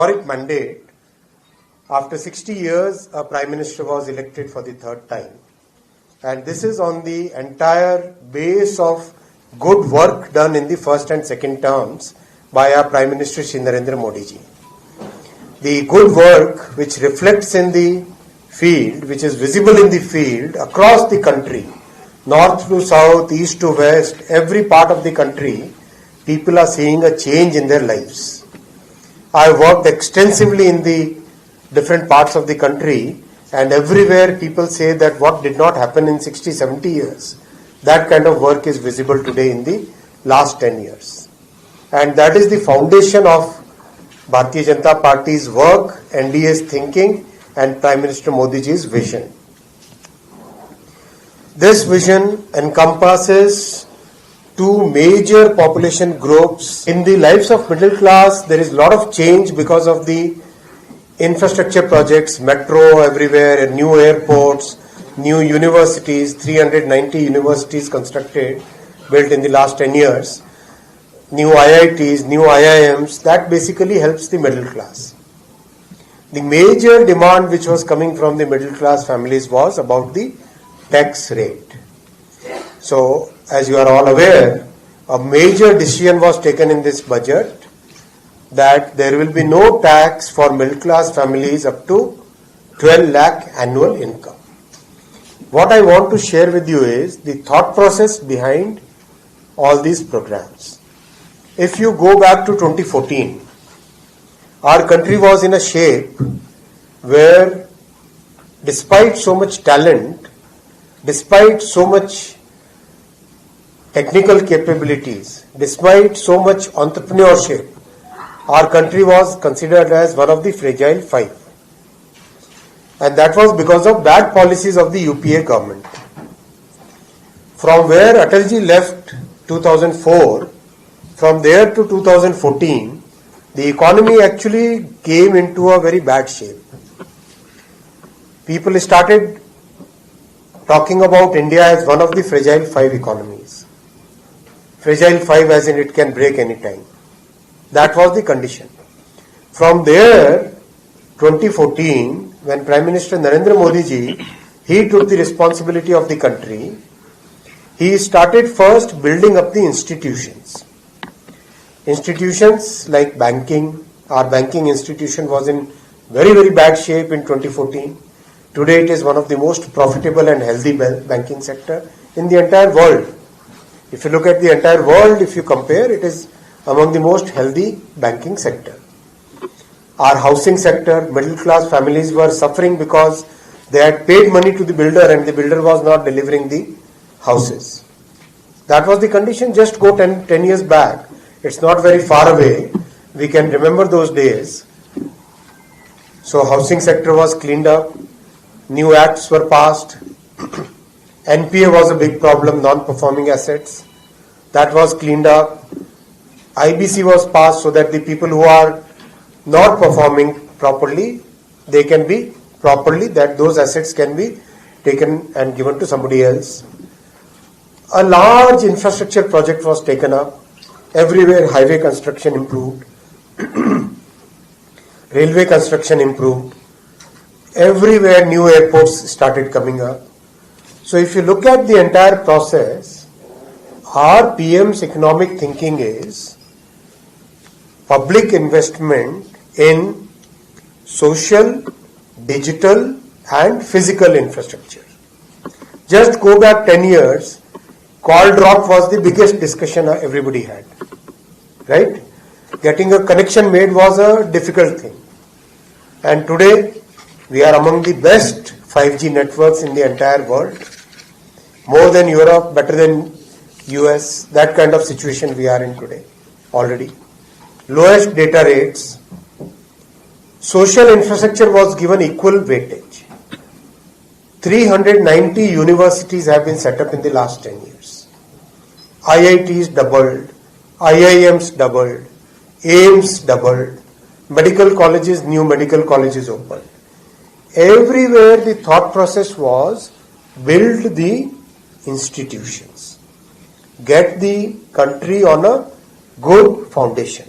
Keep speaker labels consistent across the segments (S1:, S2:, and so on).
S1: historic mandate. After 60 years, a Prime Minister was elected for the third time. And this is on the entire base of good work done in the first and second terms by our Prime Minister Shri Narendra Modi ji. The good work which reflects in the field, which is visible in the field across the country, north to south, east to west, every part of the country, people are seeing a change in their lives. I worked extensively in the different parts of the country, and everywhere people say that what did not happen in 60, 70 years, that kind of work is visible today in the last 10 years. And that is the foundation of Bharatiya Janata Party's work, NDA's thinking, and Prime Minister Modi ji's vision. This vision encompasses two major population groups. In the lives of middle class, there is a lot of change because of the infrastructure projects, metro everywhere, new airports, new universities, 390 universities constructed, built in the last 10 years, new IITs, new IIMs, that basically helps the middle class. The major demand which was coming from the middle class families was about the tax rate. So, as you are all aware, a major decision was taken in this budget that there will be no tax for middle class families up to 12 lakh annual income. What I want to share with you is the thought process behind all these programs. If you go back to 2014, our country was in a shape where despite so much talent, despite so much technical capabilities, despite so much entrepreneurship, our country was considered as one of the fragile five. And that was because of bad policies of the UPA government. From where Atalji left 2004, from there to 2014, the economy actually came into a very bad shape. People started talking about India as one of the fragile five economies. Fragile five as in it can break anytime. That was the condition. From there, 2014, when Prime Minister Narendra Modi ji, he took the responsibility of the country, he started first building up the institutions. Institutions like banking, our banking institution was in very, very bad shape in 2014. Today it is one of the most profitable and healthy banking sector in the entire world. If you look at the entire world, if you compare, it is among the most healthy banking sector. Our housing sector, middle class families were suffering because they had paid money to the builder and the builder was not delivering the houses. That was the condition. Just go 10 years back. It's not very far away. We can remember those days. So housing sector was cleaned up. New acts were passed. NPA was a big problem, non-performing assets. That was cleaned up. IBC was passed so that the people who are not performing properly, they can be properly, that those assets can be taken and given to somebody else. A large infrastructure project was taken up. Everywhere highway construction improved. Railway construction improved. Everywhere new airports started coming up. So if you look at the entire process, our PM's economic thinking is public investment in social, digital and physical infrastructure. Just go back 10 years, coal drop was the biggest discussion everybody had. Right? Getting a connection made was a difficult thing. And today, we are among the best 5G networks in the entire world. More than Europe, better than US, that kind of situation we are in today already. Lowest data rates. Social infrastructure was given equal weightage. 390 universities have been set up in the last 10 years. IITs doubled, IIMs doubled, AIMS doubled, medical colleges, new medical colleges opened. Everywhere the thought process was build the institutions, get the country on a good foundation.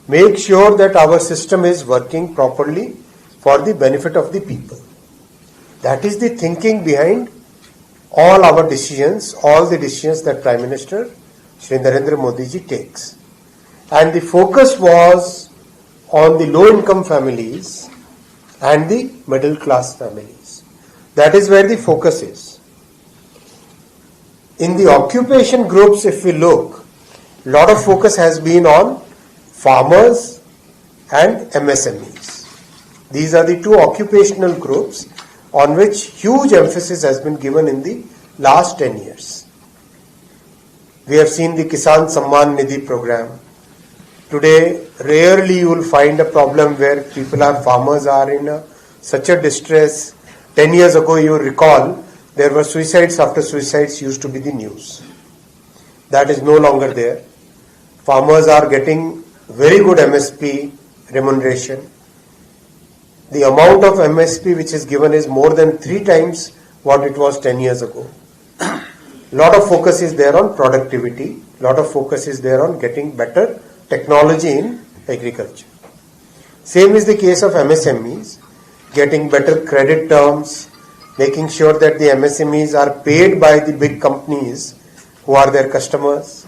S1: make sure that our system is working properly for the benefit of the people. That is the thinking behind all our decisions, all the decisions that Prime Minister Shri Narendra Modi ji takes. And the focus was on the low-income families and the middle-class families. That is where the focus is. In the occupation groups, if we look, a lot of focus has been on farmers and MSMEs. These are the two occupational groups on which huge emphasis has been given in the last 10 years. We have seen the Kisan Samman Nidhi program. Today, rarely you will find a problem where farmers are in such a distress. 10 years ago, you recall, there were suicides after suicides used to be the news. That is no longer there. Farmers are getting very good MSP remuneration. The amount of MSP which is given is more than 3 times what it was 10 years ago. Lot of focus is there on productivity. Lot of focus is there on getting better technology in agriculture. Same is the case of MSMEs, getting better credit terms, making sure that the MSMEs are paid by the big companies who are their customers.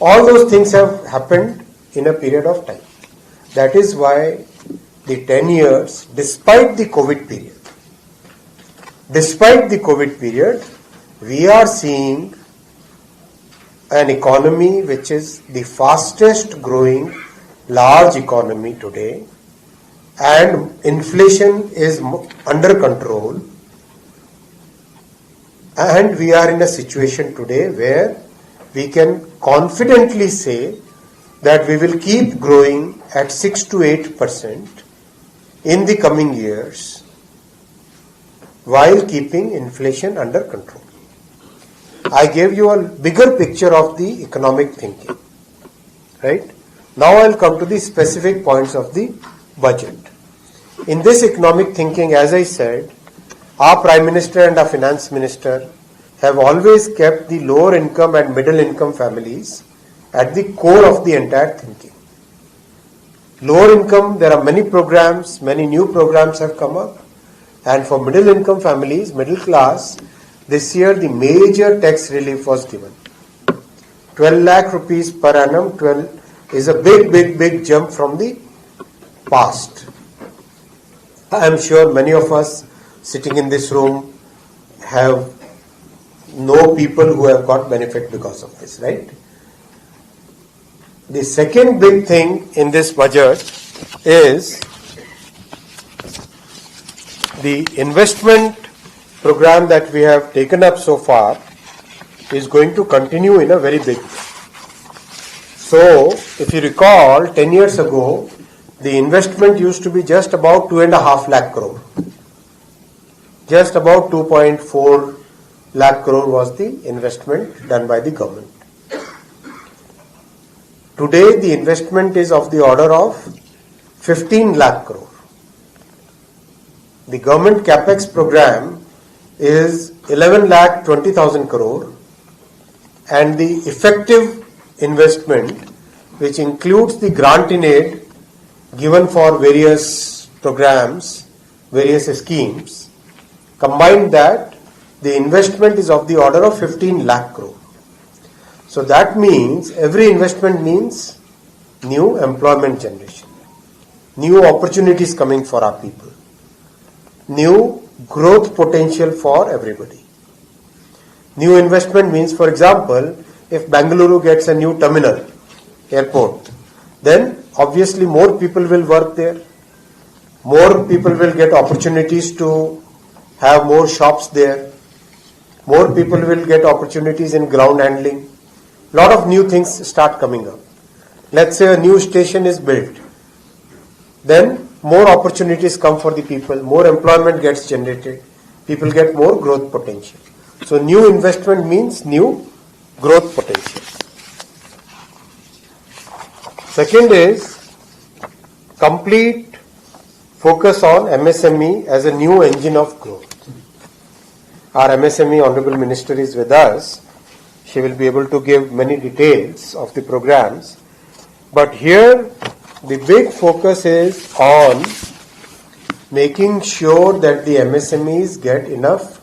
S1: All those things have happened in a period of time. That is why the 10 years, despite the COVID period, we are seeing an economy which is the fastest growing large economy today, and inflation is under control, and we are in a situation today where we can confidently say that we will keep growing at 6 to 8% in the coming years while keeping inflation under control. I gave you a bigger picture of the economic thinking, right? Now I'll come to the specific points of the budget. In this economic thinking, as I said, our Prime Minister and our Finance Minister have always kept the lower income and middle income families at the core of the entire thinking. Lower income, there are many programs, many new programs have come up, and for middle income families, middle class, this year the major tax relief was given. 12 lakh rupees per annum, 12 is a big jump from the past. I am sure many of us sitting in this room know people who have got benefit because of this, right? The second big thing in this budget is the investment program that we have taken up so far is going to continue in a very big way. So, if you recall, 10 years ago, the investment used to be just about 2.5 lakh crore. Just about 2.4 lakh crore was the investment done by the government. Today, the investment is of the order of 15 lakh crore. The government capex program is 11 lakh 20,000 crore, and the effective investment, which includes the grant in aid given for various programs, various schemes, combined that the investment is of the order of 15 lakh crore. So that means every investment means new employment generation, new opportunities coming for our people, new growth potential for everybody. New investment means, for example, if Bangalore gets a new terminal, airport, then obviously more people will work there. More people will get opportunities to have more shops there. More people will get opportunities in ground handling. Lot of new things start coming up. Let's say a new station is built. Then more opportunities come for the people. More employment gets generated. People get more growth potential. So new investment means new growth potential. Second is complete focus on MSME as a new engine of growth. Our MSME Honorable Minister is with us. She will be able to give many details of the programs. But here the big focus is on making sure that the MSMEs get enough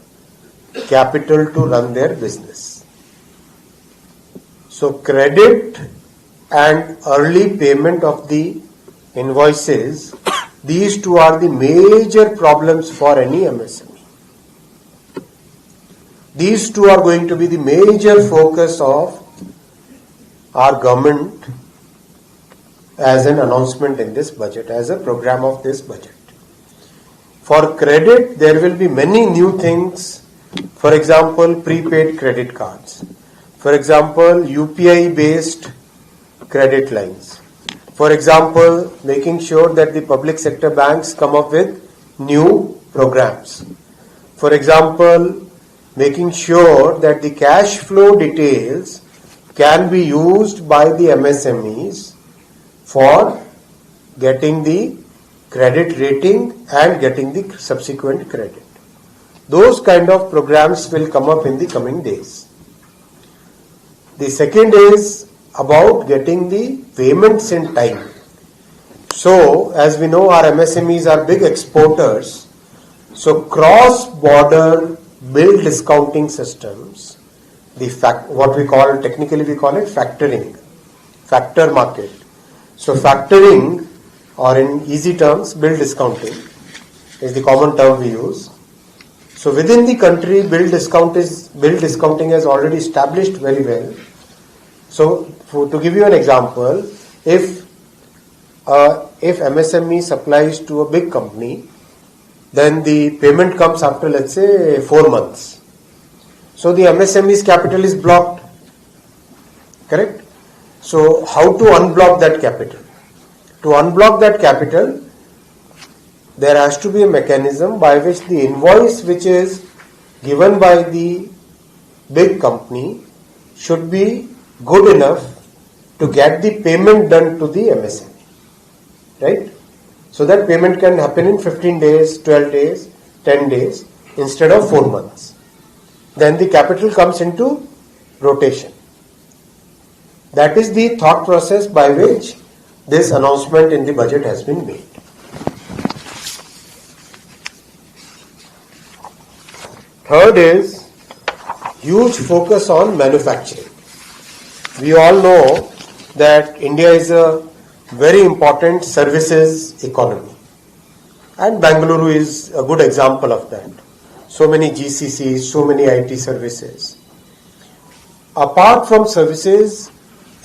S1: capital to run their business. So credit and early payment of the invoices, these two are the major problems for any MSME. These two are going to be the major focus of our government as an announcement in this budget, as a program of this budget. For credit, there will be many new things. For example, prepaid credit cards. For example, UPI based credit lines. For example, making sure that the public sector banks come up with new programs. For example, making sure that the cash flow details can be used by the MSMEs for getting the credit rating and getting the subsequent credit. Those kind of programs will come up in the coming days. The second is about getting the payments in time. So, as we know, our MSMEs are big exporters. So, cross-border bill discounting systems, what we call, technically we call it factoring, factor market. So, factoring, or in easy terms, bill discounting is the common term we use. So, within the country, bill discounting is already established very well. So, to give you an example, if MSME supplies to a big company, then the payment comes after, let's say, 4 months. So the MSME's capital is blocked. Correct? So how to unblock that capital? To unblock that capital, there has to be a mechanism by which the invoice which is given by the big company should be good enough to get the payment done to the MSME. Right? So that payment can happen in 15 days, 12 days, 10 days instead of 4 months. Then the capital comes into rotation. That is the thought process by which this announcement in the budget has been made. Third is huge focus on manufacturing. We all know that India is a very important services economy, and Bangalore is a good example of that. So many GCCs, so many IT services. Apart from services,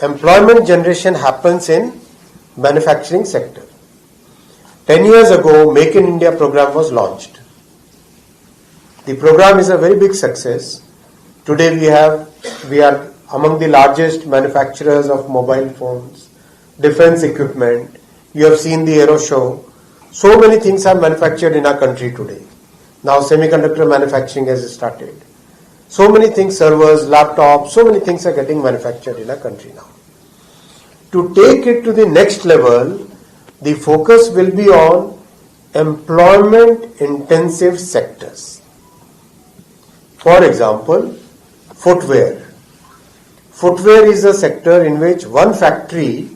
S1: employment generation happens in manufacturing sector. 10 years ago, Make in India program was launched. The program is a very big success. Today we are among the largest manufacturers of mobile phones, defense equipment. You have seen the Aero Show. So many things are manufactured in our country today. Now semiconductor manufacturing has started. So many things, servers, laptops, so many things are getting manufactured in our country now. To take it to the next level, the focus will be on employment intensive sectors. For example, footwear. Footwear is a sector in which one factory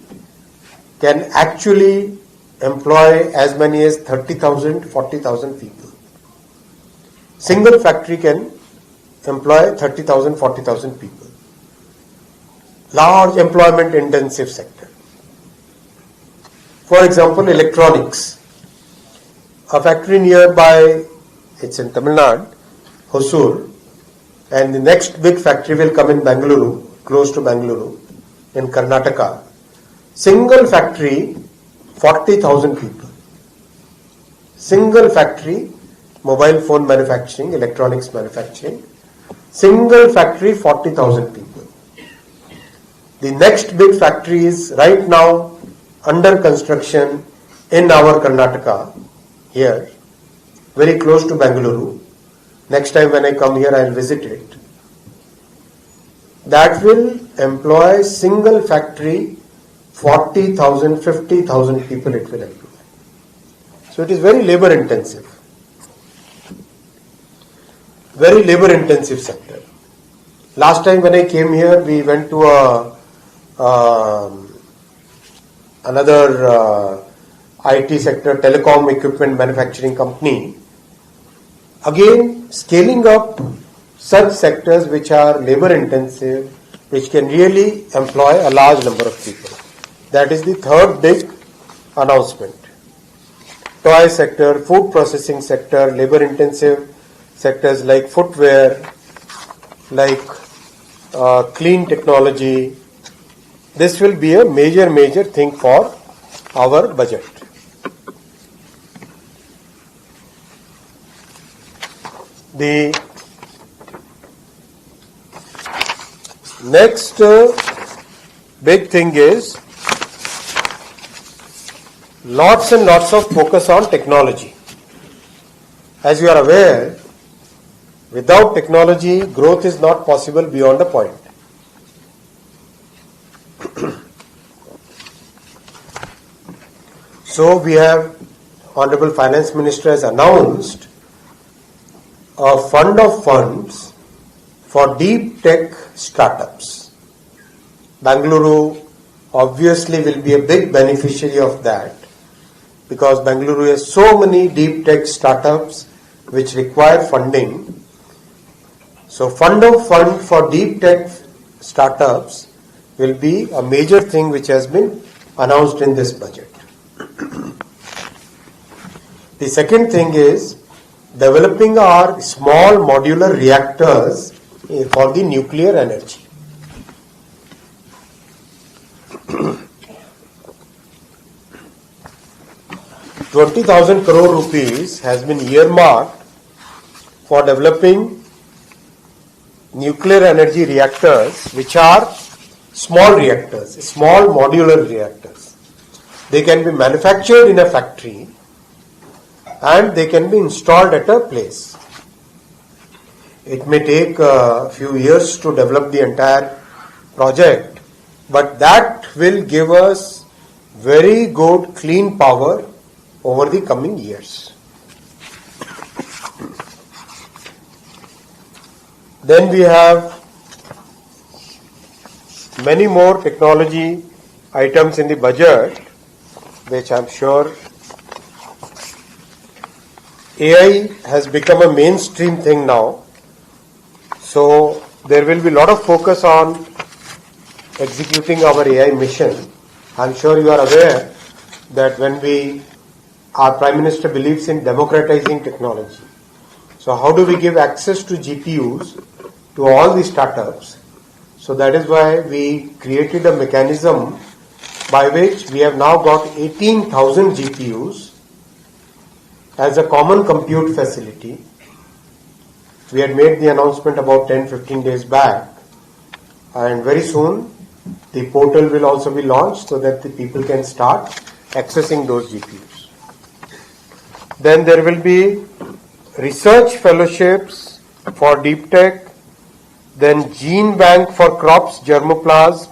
S1: can actually employ as many as 30,000, 40,000 people. Single factory can employ 30,000, 40,000 people. Large employment intensive sector. For example, electronics. A factory nearby, it's in Tamil Nadu, Hosur, and the next big factory will come in Bangalore, close to Bangalore, in Karnataka. Single factory, 40,000 people. Single factory, mobile phone manufacturing, electronics manufacturing. Single factory, 40,000 people. The next big factory is right now under construction in our Karnataka, here, very close to Bangalore. Next time when I come here, I will visit it. That will employ single factory, 40,000, 50,000 people it will employ. So it is very labor intensive. Very labor intensive sector. Last time when I came here, we went to another IT sector, telecom equipment manufacturing company. Again, scaling up such sectors which are labor intensive, which can really employ a large number of people. That is the third big announcement. Toy sector, food processing sector, labor intensive sectors like footwear, like clean technology. This will be a major thing for our budget. The next big thing is lots and lots of focus on technology. As you are aware, without technology, growth is not possible beyond a point. So we have, Honorable Finance Minister has announced a fund of funds for deep tech startups. Bangalore obviously will be a big beneficiary of that, because Bangalore has so many deep tech startups which require funding. So fund of fund for deep tech startups will be a major thing which has been announced in this budget. The second thing is developing our small modular reactors for the nuclear energy. ₹20,000 crore has been earmarked for developing nuclear energy reactors, which are small reactors, small modular reactors. They can be manufactured in a factory and they can be installed at a place. It may take a few years to develop the entire project, but that will give us very good clean power over the coming years. Then we have many more technology items in the budget, which I'm sure AI has become a mainstream thing now. So there will be a lot of focus on executing our AI mission. I'm sure you are aware that our Prime Minister believes in democratizing technology. So how do we give access to GPUs to all the startups? So that is why we created a mechanism by which we have now got 18,000 GPUs as a common compute facility. We had made the announcement about 10-15 days back, and very soon the portal will also be launched so that the people can start accessing those GPUs. Then there will be research fellowships for deep tech, then gene bank for crops, germoplasm,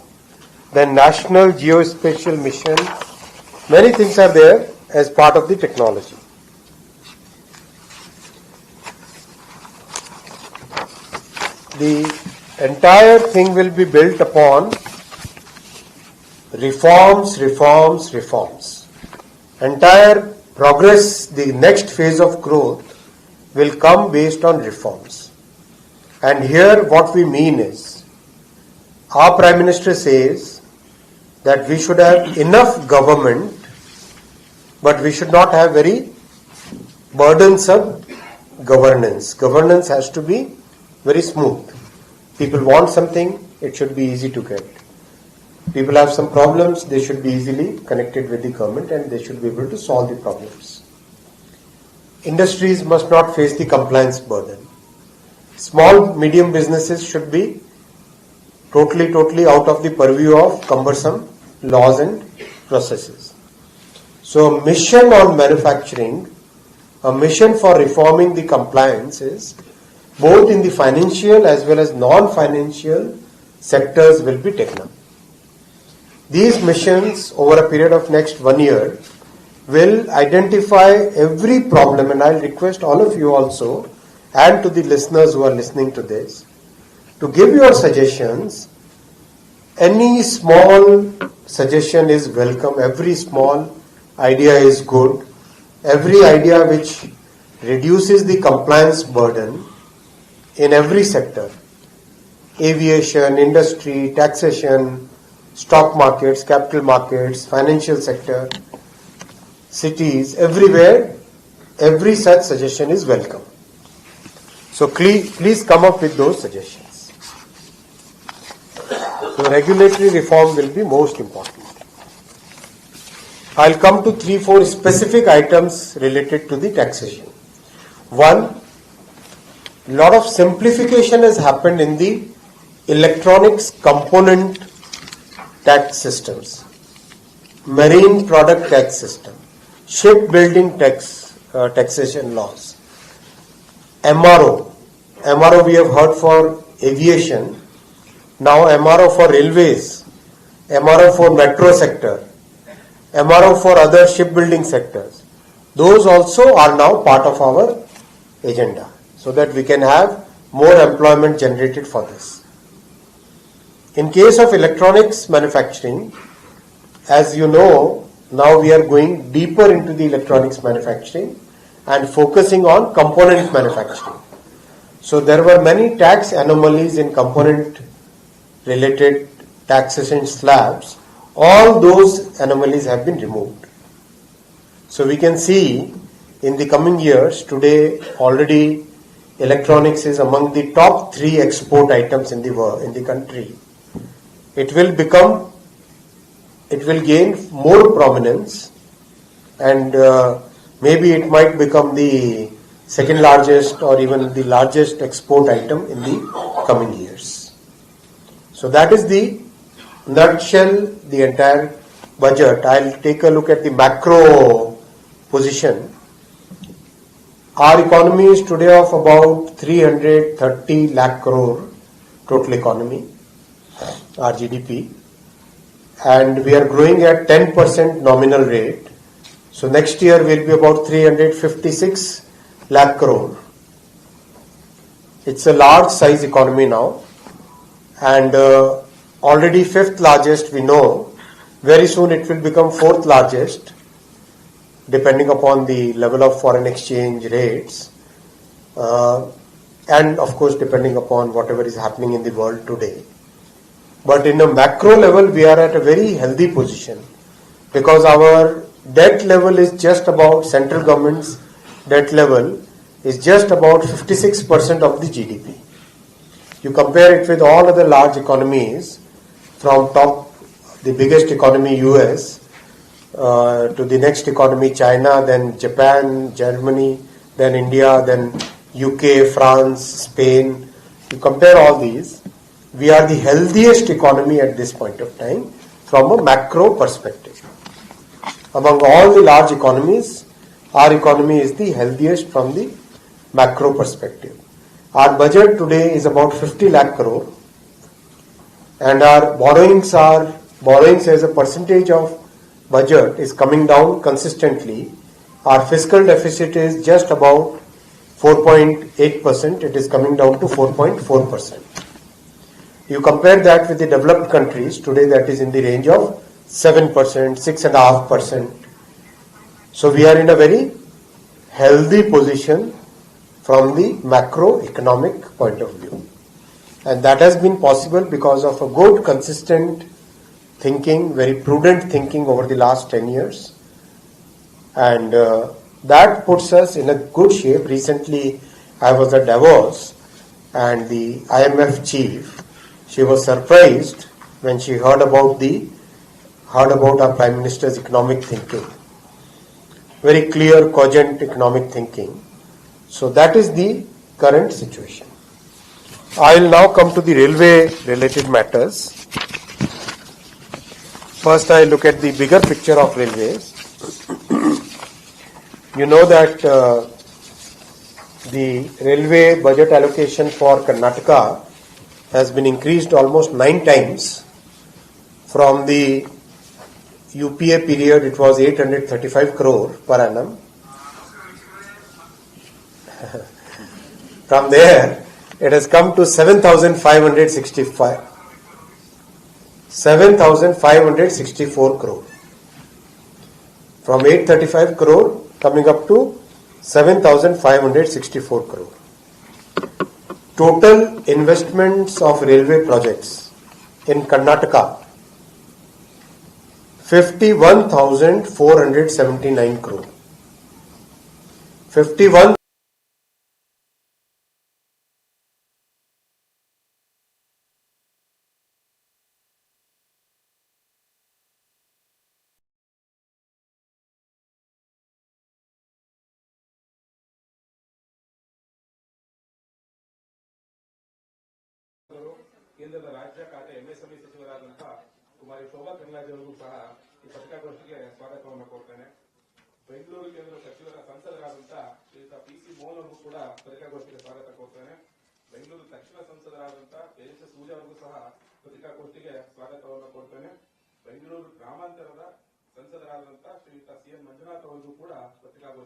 S1: then national geospatial mission. Many things are there as part of the technology. The entire thing will be built upon reforms. Entire progress, the next phase of growth will come based on reforms. And here what we mean is, our Prime Minister says that we should have enough government, but we should not have very burdensome governance. Governance has to be very smooth. People want something, it should be easy to get. People have some problems, they should be easily connected with the government and they should be able to solve the problems. Industries must not face the compliance burden. Small, medium businesses should be totally out of the purview of cumbersome laws and processes. So a mission on manufacturing, a mission for reforming the compliance is both in the financial as well as non-financial sectors will be taken up. These missions over a period of next 1 year will identify every problem, and I'll request all of you also and to the listeners who are listening to this to give your suggestions. any small suggestion is welcome. Every small idea is good. Every idea which reduces the compliance burden in every sector, aviation, industry, taxation, stock markets, capital markets, financial sector, cities, everywhere, every such suggestion is welcome. So please come up with those suggestions. So regulatory reform will be most important. I'll come to 3-4 specific items related to the taxation. One, lot of simplification has happened in the electronics component tax systems, marine product tax system, shipbuilding taxation laws, MRO we have heard for aviation, now MRO for railways, MRO for metro sector, MRO for other shipbuilding sectors. Those also are now part of our agenda, so that we can have more employment generated for this. In case of electronics manufacturing, as you know, now we are going deeper into the electronics manufacturing and focusing on component manufacturing. So there were many tax anomalies in component related taxation slabs. All those anomalies have been removed. So we can see in the coming years, today already electronics is among the top 3 export items in the world, in the country. It will gain more prominence, and maybe it might become the second largest or even the largest export item in the coming years. So that is the nutshell, the entire budget. I'll take a look at the macro position. Our economy is today of about 330 lakh crore total economy, our GDP, and we are growing at 10% nominal rate. So next year will be about 356 lakh crore. It's a large size economy now, and already 5th largest we know. Very soon it will become 4th largest, depending upon the level of foreign exchange rates, and of course depending upon whatever is happening in the world today. But in a macro level, we are at a very healthy position, because our debt level is just about, central government's debt level is just about 56% of the GDP. You compare it with all other large economies, from top, the biggest economy US, to the next economy China, then Japan, Germany, then India, then UK, France, Spain. You compare all these, we are the healthiest economy at this point of time from a macro perspective. Among all the large economies, our economy is the healthiest from the macro perspective. Our budget today is about 50 lakh crore, and our borrowings as a percentage of budget is coming down consistently. Our fiscal deficit is just about 4.8%. It is coming down to 4.4%. You compare that with the developed countries, today that is in the range of 7%, 6.5%. So we are in a very healthy position from the macroeconomic point of view. And that has been possible because of a good, consistent thinking, very prudent thinking over the last 10 years. And that puts us in a good shape. Recently, I was at Davos, and the IMF chief, she was surprised when she heard about our Prime Minister's economic thinking. Very clear, cogent economic thinking. So that is the current situation. I will now come to the railway related matters. First, I look at the bigger picture of railways. You know that the railway budget allocation for Karnataka has been increased almost 9 times. From the UPA period, it was 835 crore per annum. From there, it has come to 7,565. 7,564 crore. From 835 crore coming up to 7,564 crore. Total investments of railway projects in Karnataka 51,479 crore. 51
S2: ಕೇಂದ್ರದ ರಾಜ್ಯ ಖಾತೆ MSME ಸಚಿವರಾದಂತಹ ಕುಮಾರಿ ಶೋಭಾ ಕರ್ನಾಟಕ ಅವರಿಗೂ ಸಹ ಈ ಪತ್ರಿಕಾಗೋಷ್ಠಿಗೆ ಸ್ವಾಗತವನ್ನು ಕೋರ್ತೇನೆ. ಬೆಂಗಳೂರು ಕೇಂದ್ರ ಸಚಿವರ ಸಂಸದರಾದಂತಹ ಶ್ರೀಯುತ PC ಮೋಹನ್ ಅವರಿಗೂ ಕೂಡ ಪತ್ರಿಕಾಗೋಷ್ಠಿಗೆ ಸ್ವಾಗತ ಕೋರ್ತೇನೆ. ಬೆಂಗಳೂರು ದಕ್ಷಿಣ ಸಂಸದರಾದಂತಹ KS ಸೂರ್ಯ ಅವರಿಗೂ ಸಹ ಪತ್ರಿಕಾಗೋಷ್ಠಿಗೆ ಸ್ವಾಗತವನ್ನು ಕೋರ್ತೇನೆ. ಬೆಂಗಳೂರು ಗ್ರಾಮಾಂತರದ ಸಂಸದರಾದಂತಹ ಶ್ರೀಯುತ CN ಮಂಜುನಾಥ್ ಅವರಿಗೂ ಕೂಡ ಪತ್ರಿಕಾಗೋಷ್ಠಿ